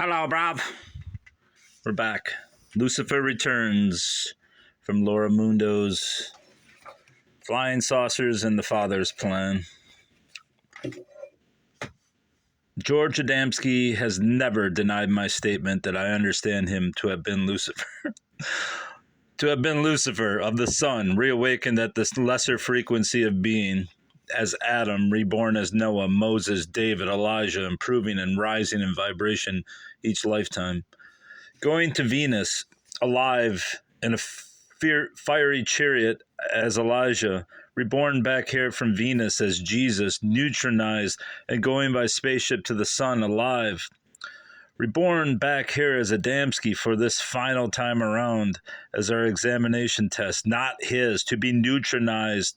Hello, bruv. We're back. Lucifer returns from Laura Mundo's Flying Saucers and the Father's Plan. George Adamski has never denied my statement that I understand him to have been Lucifer. To have been Lucifer of the sun, reawakened at this lesser frequency of being, as Adam, reborn as Noah, Moses, David, Elijah, improving and rising in vibration each lifetime. Going to Venus, alive in a fiery chariot as Elijah, reborn back here from Venus as Jesus, neutronized and going by spaceship to the sun, alive. Reborn back here as Adamski for this final time around as our examination test, not his, to be neutronized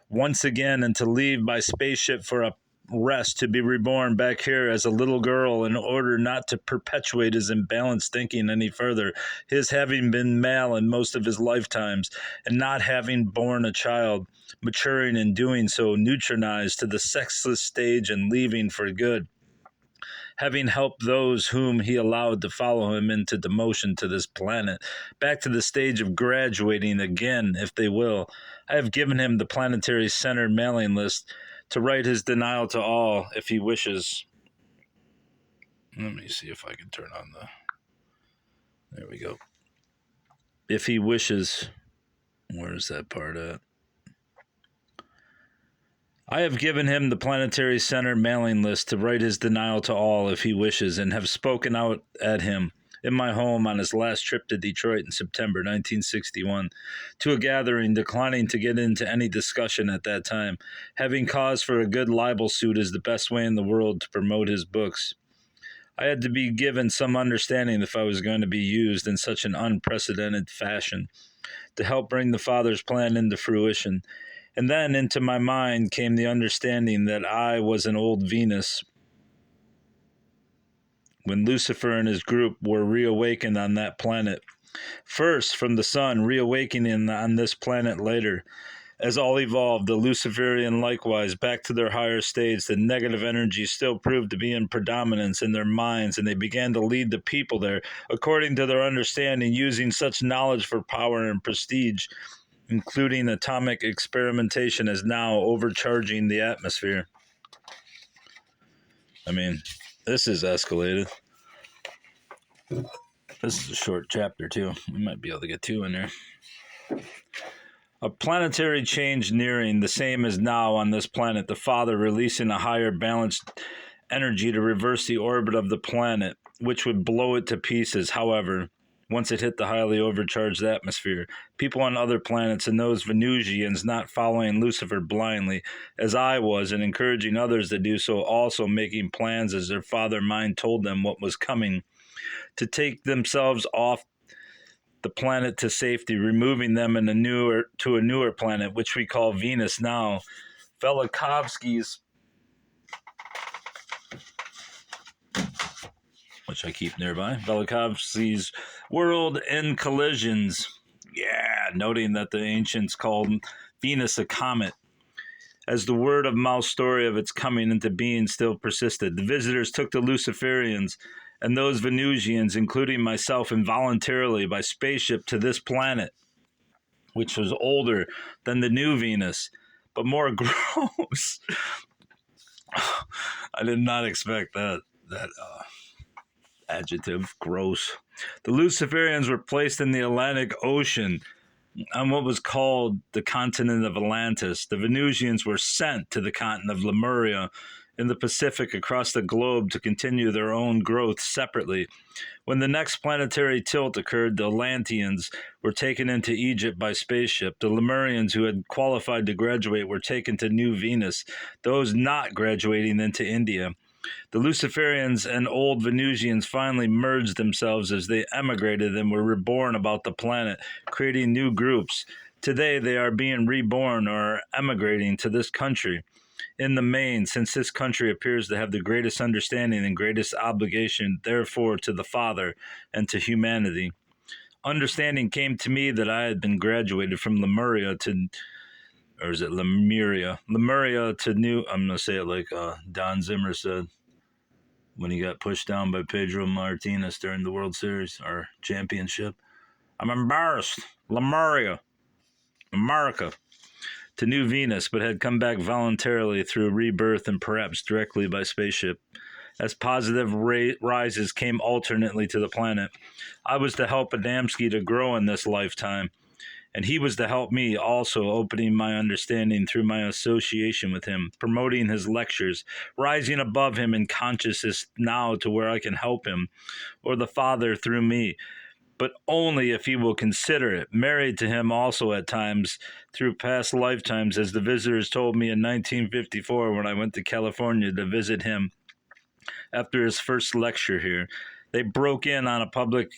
once again and to leave by spaceship for a rest, to be reborn back here as a little girl in order not to perpetuate his imbalanced thinking any further, his having been male in most of his lifetimes and not having born a child, maturing and doing so, neutronized to the sexless stage and leaving for good, having helped those whom he allowed to follow him into demotion to this planet, back to the stage of graduating again, if they will. I have given him the planetary center mailing list to write his denial to all, if he wishes. Let me see if I can turn on the... There we go. If he wishes... Where's that part at? I have given him the Planetary Center mailing list to write his denial to all if he wishes, and have spoken out at him in my home on his last trip to Detroit in September 1961, to a gathering, declining to get into any discussion at that time, having cause for a good libel suit is the best way in the world to promote his books. I had to be given some understanding if I was going to be used in such an unprecedented fashion to help bring the Father's plan into fruition. And then into my mind came the understanding that I was an old Venus when Lucifer and his group were reawakened on that planet. First from the sun, reawakening on this planet later. As all evolved, the Luciferian likewise, back to their higher states, the negative energy still proved to be in predominance in their minds, and they began to lead the people there, according to their understanding, using such knowledge for power and prestige, including atomic experimentation, as now overcharging the atmosphere. I mean, this is escalated. This is a short chapter, too. We might be able to get two in there. A planetary change nearing, the same as now on this planet, the Father releasing a higher balanced energy to reverse the orbit of the planet, which would blow it to pieces, however, once it hit the highly overcharged atmosphere. People on other planets and those Venusians not following Lucifer blindly, as I was, and encouraging others to do so, also making plans as their father mind told them what was coming, to take themselves off the planet to safety, removing them in to a newer planet, which we call Venus now. Velikovsky's, which I keep nearby, Velikovsky's World in Collisions. Yeah, noting that the ancients called Venus a comet, as the word of mouth story of its coming into being still persisted. The visitors took the Luciferians and those Venusians, including myself, involuntarily by spaceship to this planet, which was older than the new Venus, but more gross. I did not expect that adjective, gross. The Luciferians were placed in the Atlantic Ocean on what was called the continent of Atlantis. The Venusians were sent to the continent of Lemuria in the Pacific across the globe to continue their own growth separately. When the next planetary tilt occurred, the Atlanteans were taken into Egypt by spaceship. The Lemurians who had qualified to graduate were taken to New Venus, those not graduating into India. The Luciferians and old Venusians finally merged themselves as they emigrated and were reborn about the planet, creating new groups. Today they are being reborn or emigrating to this country. In the main, since this country appears to have the greatest understanding and greatest obligation, therefore, to the Father and to humanity. Understanding came to me that I had been graduated from Lemuria to, or is it Lemuria? Lemuria to New, I'm going to say it like Don Zimmer said. when he got pushed down by Pedro Martinez during the World Series, our championship. I'm embarrassed. Lemuria, America, to New Venus, but had come back voluntarily through rebirth and perhaps directly by spaceship. As positive rises came alternately to the planet, I was to help Adamski to grow in this lifetime, and he was to help me also, opening my understanding through my association with him, promoting his lectures, rising above him in consciousness now to where I can help him, or the Father through me, but only if he will consider it, married to him also at times through past lifetimes, as the visitors told me in 1954 when I went to California to visit him after his first lecture here. They broke in on a public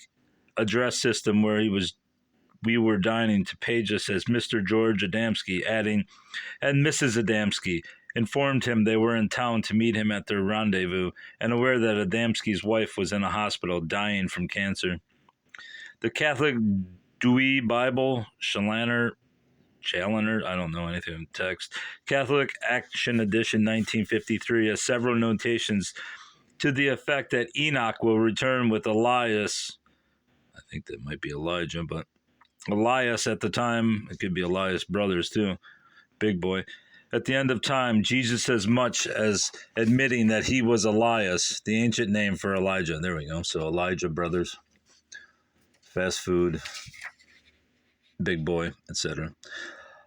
address system where we were dining to page us as Mr. George Adamski, adding, and Mrs. Adamski, informed him they were in town to meet him at their rendezvous, and aware that Adamski's wife was in a hospital dying from cancer. The Catholic Dewey Bible, Challoner, I don't know anything in text, Catholic Action Edition 1953 has several notations to the effect that Enoch will return with Elias. I think that might be Elijah, but Elias at the time, it could be Elias' brothers too, big boy. At the end of time, Jesus as much as admitting that he was Elias, the ancient name for Elijah. There we go. So Elijah brothers, fast food, big boy, etc.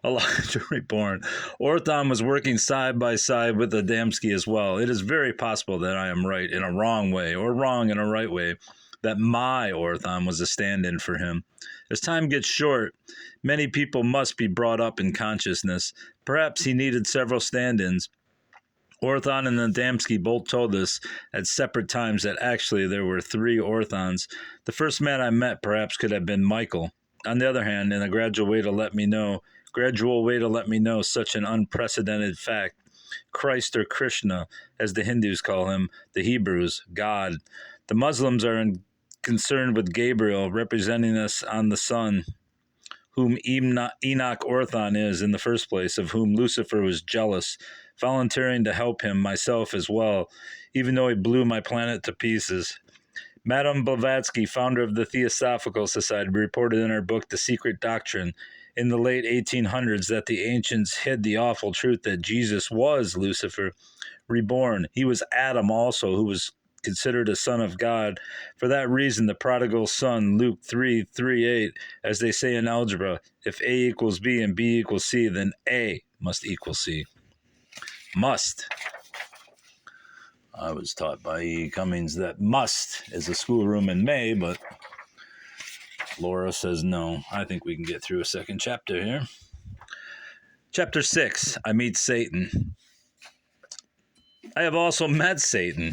Elijah reborn. Orthon was working side by side with Adamski as well. It is very possible that I am right in a wrong way, or wrong in a right way, that my Orthon was a stand-in for him. As time gets short, many people must be brought up in consciousness. Perhaps he needed several stand-ins. Orthon and Adamski both told us at separate times that actually there were 3 Orthons. The first man I met perhaps could have been Michael. On the other hand, in a gradual way to let me know such an unprecedented fact, Christ, or Krishna, as the Hindus call him, the Hebrews, God. The Muslims are concerned with Gabriel, representing us on the sun, whom Enoch Orthon is in the first place, of whom Lucifer was jealous, volunteering to help him, myself as well, even though he blew my planet to pieces. Madame Blavatsky, founder of the Theosophical Society, reported in her book The Secret Doctrine in the late 1800s that the ancients hid the awful truth that Jesus was Lucifer, reborn. He was Adam also, who was considered a son of God. For that reason, the prodigal son, Luke 3:38, as they say in algebra, if A equals B and B equals C, then A must equal C. Must. I was taught by E. Cummings that must is a schoolroom in May, but Laura says no. I think we can get through a second chapter here. Chapter 6, I meet Satan. I have also met Satan.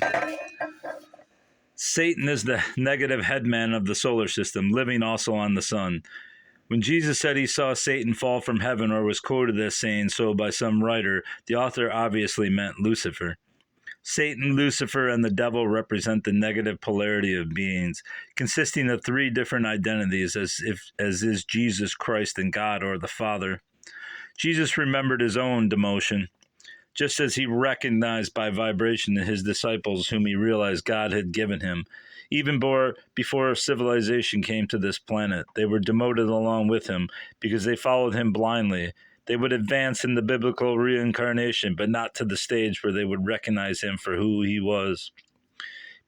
Satan is the negative headman of the solar system, living also on the sun. When Jesus said he saw Satan fall from heaven, or was quoted as saying so by some writer, the author obviously meant Lucifer. Satan, Lucifer, and the devil represent the negative polarity of beings, consisting of 3 different identities, as is Jesus Christ and God, or the Father. Jesus remembered his own demotion, just as he recognized by vibration his disciples whom he realized God had given him. Even before civilization came to this planet, they were demoted along with him because they followed him blindly. They would advance in the biblical reincarnation, but not to the stage where they would recognize him for who he was.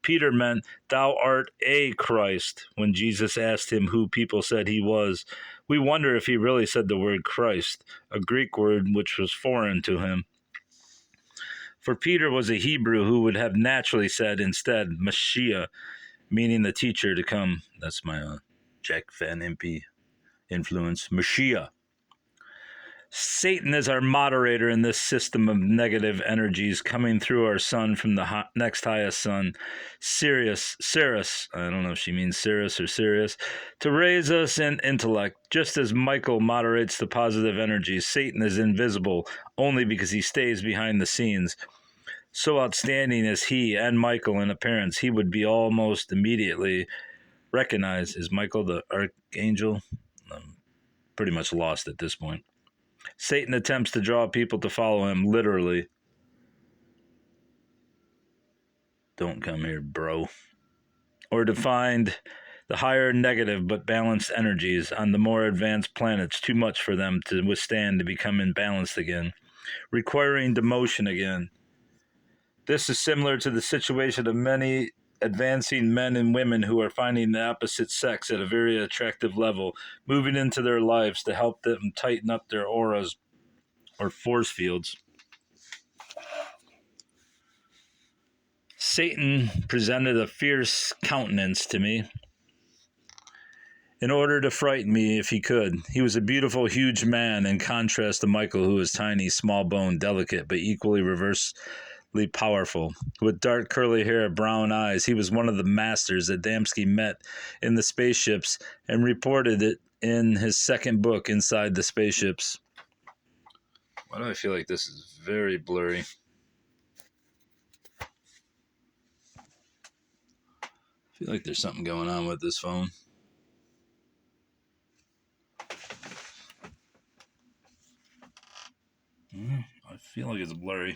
Peter meant, "Thou art a Christ," when Jesus asked him who people said he was. We wonder if he really said the word Christ, a Greek word which was foreign to him. For Peter was a Hebrew who would have naturally said instead, Mashiach, meaning the teacher to come. That's my Jack Van Impe influence. Mashiach. Satan is our moderator in this system of negative energies coming through our sun from the next highest sun, Sirius, I don't know if she means Sirius or Sirius, to raise us in intellect. Just as Michael moderates the positive energies, Satan is invisible only because he stays behind the scenes. So outstanding as he and Michael in appearance, he would be almost immediately recognized as Michael the Archangel. I'm pretty much lost at this point. Satan attempts to draw people to follow him literally. Don't come here, bro. Or to find the higher negative but balanced energies on the more advanced planets too much for them to withstand to become imbalanced again, requiring demotion again. This is similar to the situation of many advancing men and women who are finding the opposite sex at a very attractive level, moving into their lives to help them tighten up their auras or force fields. Satan presented a fierce countenance to me in order to frighten me if he could. He was a beautiful, huge man in contrast to Michael, who was tiny, small-boned, delicate, but equally reversely powerful. With dark, curly hair, brown eyes, he was one of the masters that Adamski met in the spaceships and reported it in his second book, Inside the Spaceships. Why do I feel like this is very blurry? I feel like there's something going on with this phone. I feel like it's blurry.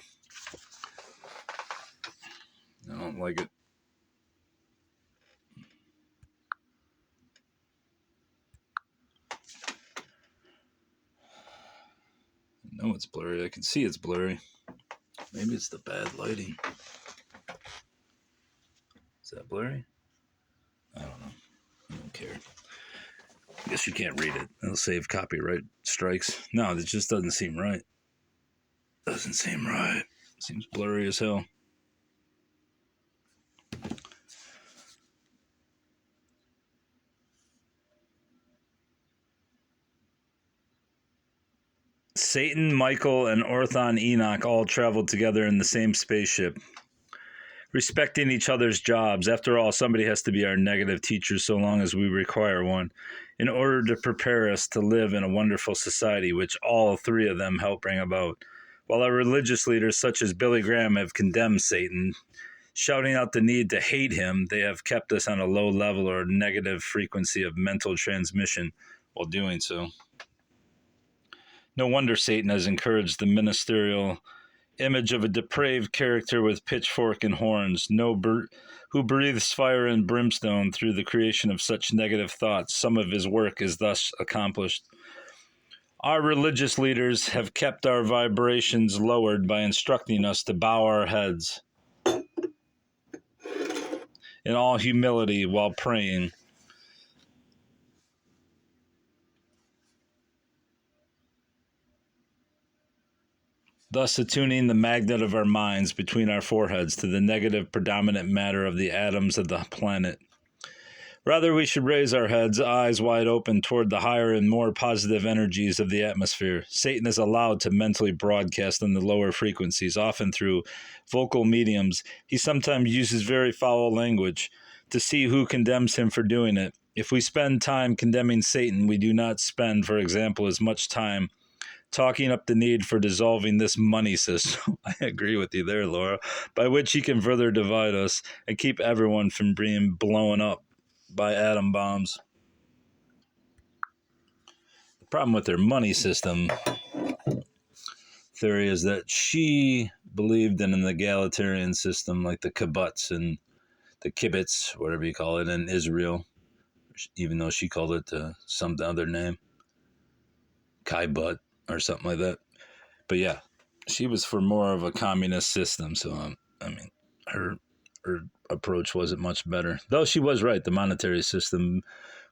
I don't like it. I know it's blurry. I can see it's blurry. Maybe it's the bad lighting. Is that blurry? I don't know. I don't care. I guess you can't read it. It'll save copyright strikes. No, it just doesn't seem right. Doesn't seem right. Seems blurry as hell. Satan, Michael, and Orthon Enoch all traveled together in the same spaceship, respecting each other's jobs. After all, somebody has to be our negative teacher so long as we require one, in order to prepare us to live in a wonderful society, which all three of them help bring about. While our religious leaders, such as Billy Graham, have condemned Satan, shouting out the need to hate him, they have kept us on a low level or negative frequency of mental transmission while doing so. No wonder Satan has encouraged the ministerial image of a depraved character with pitchfork and horns, who breathes fire and brimstone through the creation of such negative thoughts. Some of his work is thus accomplished. Our religious leaders have kept our vibrations lowered by instructing us to bow our heads in all humility while praying. Thus attuning the magnet of our minds between our foreheads to the negative predominant matter of the atoms of the planet. Rather, we should raise our heads, eyes wide open toward the higher and more positive energies of the atmosphere. Satan is allowed to mentally broadcast in the lower frequencies, often through vocal mediums. He sometimes uses very foul language to see who condemns him for doing it. If we spend time condemning Satan, we do not spend, for example, as much time talking up the need for dissolving this money system. I agree with you there, Laura, by which he can further divide us and keep everyone from being blown up by atom bombs. The problem with their money system theory is that she believed in an egalitarian system like the kibbutz and the kibbutz, whatever you call it, in Israel, even though she called it some other name, kibbutz or something like that. But yeah, she was for more of a communist system. So, her approach wasn't much better. Though she was right, the monetary system,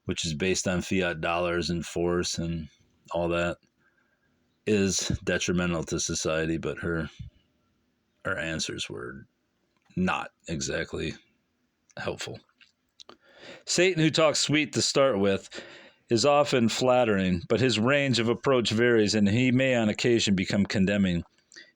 which is based on fiat dollars and force and all that, is detrimental to society. But her answers were not exactly helpful. Satan, who talks sweet to start with, is often flattering, but his range of approach varies, and he may on occasion become condemning.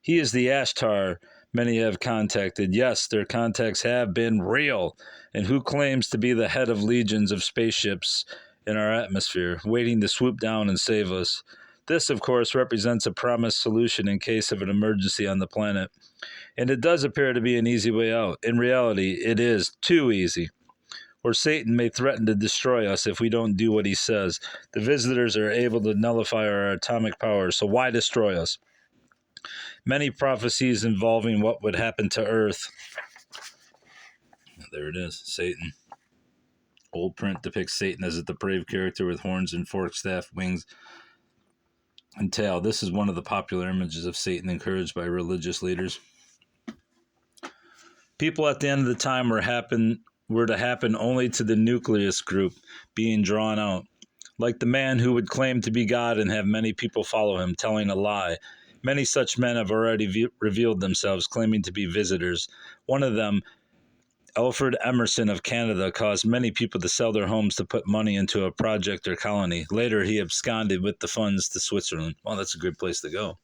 He is the Ashtar many have contacted. Yes, their contacts have been real, and who claims to be the head of legions of spaceships in our atmosphere, waiting to swoop down and save us. This, of course, represents a promised solution in case of an emergency on the planet, and it does appear to be an easy way out. In reality, it is too easy. Or Satan may threaten to destroy us if we don't do what he says. The visitors are able to nullify our atomic power, so why destroy us? Many prophecies involving what would happen to Earth there it is, Satan. Old print depicts Satan as a depraved character with horns and forked staff, wings, and tail. This is one of the popular images of Satan encouraged by religious leaders. People at the end of the time were to happen only to the nucleus group being drawn out. Like the man who would claim to be God and have many people follow him, telling a lie. Many such men have already revealed themselves, claiming to be visitors. One of them, Alfred Emerson of Canada, caused many people to sell their homes to put money into a project or colony. Later, he absconded with the funds to Switzerland. Well, that's a good place to go.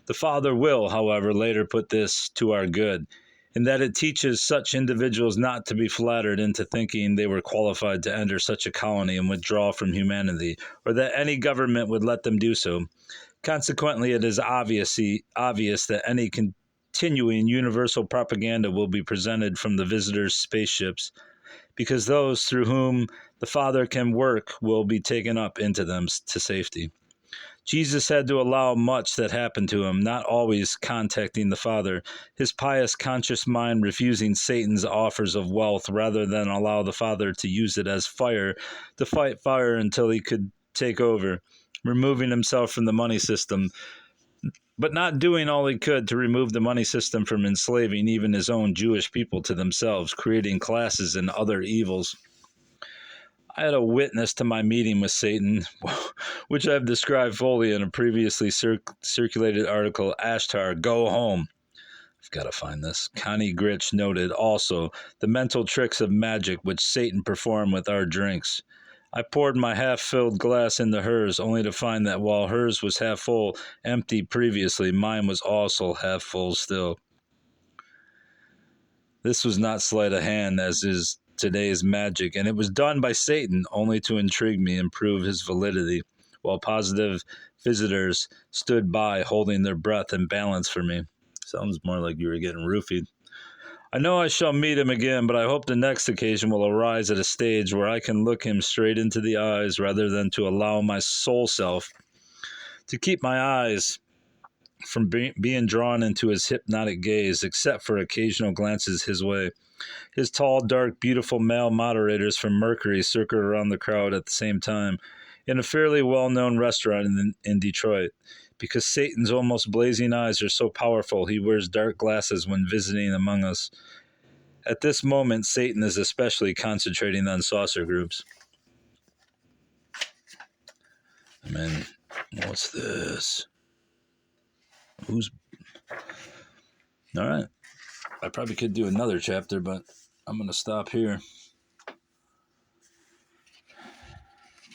The Father will, however, later put this to our good, in that it teaches such individuals not to be flattered into thinking they were qualified to enter such a colony and withdraw from humanity, or that any government would let them do so. Consequently, it is obvious that any continuing universal propaganda will be presented from the visitors' spaceships, because those through whom the Father can work will be taken up into them to safety. Jesus had to allow much that happened to him, not always contacting the Father, his pious, conscious mind refusing Satan's offers of wealth rather than allow the Father to use it as fire to fight fire until he could take over, removing himself from the money system, but not doing all he could to remove the money system from enslaving even his own Jewish people to themselves, creating classes and other evils. I had a witness to my meeting with Satan, which I've described fully in a previously circulated article, Ashtar, Go Home. I've got to find this. Connie Gritch noted also the mental tricks of magic which Satan performed with our drinks. I poured my half-filled glass into hers, only to find that while hers was half full, empty previously, mine was also half full still. This was not sleight of hand, as is today's magic, and it was done by Satan only to intrigue me and prove his validity, while positive visitors stood by holding their breath and balance for me. Sounds more like you were getting roofied. I know I shall meet him again, but I hope the next occasion will arise at a stage where I can look him straight into the eyes rather than to allow my soul self to keep my eyes from being drawn into his hypnotic gaze, except for occasional glances his way. His tall, dark, beautiful male moderators from Mercury circled around the crowd at the same time in a fairly well-known restaurant in Detroit. Because Satan's almost blazing eyes are so powerful, he wears dark glasses when visiting among us. At this moment, Satan is especially concentrating on saucer groups. I mean, what's this? Who's... All right. I probably could do another chapter, but I'm going to stop here.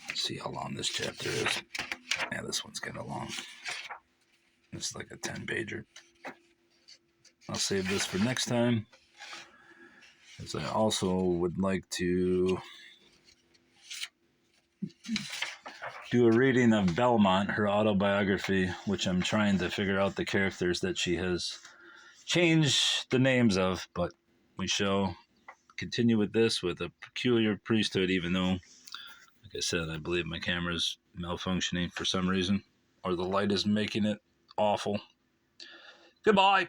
Let's see how long this chapter is. Yeah, this one's kind of long. It's like a 10-pager. I'll save this for next time, as I also would like to do a reading of Belmont, her autobiography, which I'm trying to figure out the characters that she has changed the names of, but we shall continue with this with a peculiar priesthood, even though, like I said, I believe my camera's malfunctioning for some reason, or the light is making it awful. Goodbye.